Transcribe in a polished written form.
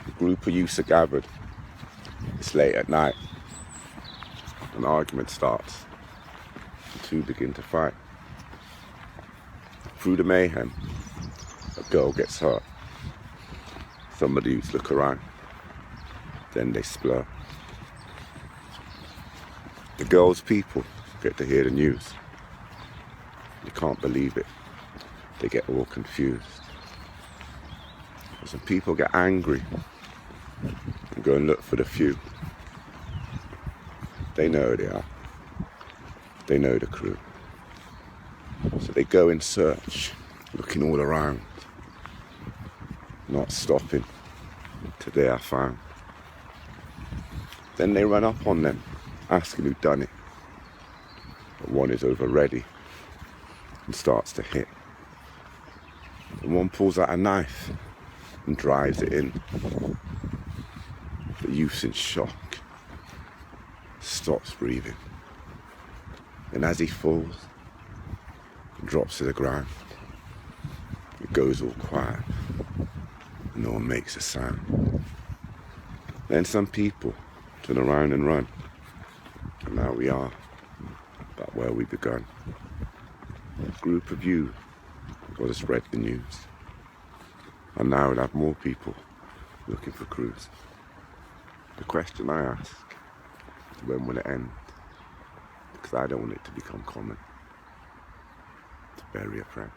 A group of youths are gathered. It's late at night. An argument starts. The two begin to fight. Through the mayhem, a girl gets hurt. Some of the youths look around. Then they splur. The girl's people get to hear the news. They can't believe it. They get all confused. Some people get angry and go and look for the few. They know who they are. They know the crew. So they go in search, looking all around, not stopping till they are found. Then they run up on them, asking who done it. But one is over ready and starts to hit. And one pulls out a knife and drives it in. The youth's in shock, stops breathing. And as he falls, he drops to the ground. It goes all quiet. No one makes a sound. Then some people turn around and run. And now we are back where we begun. A group of you got to spread the news. And now we'll have more people looking for crews. The question I ask is, when will it end? Because I don't want it to become common to bury a friend.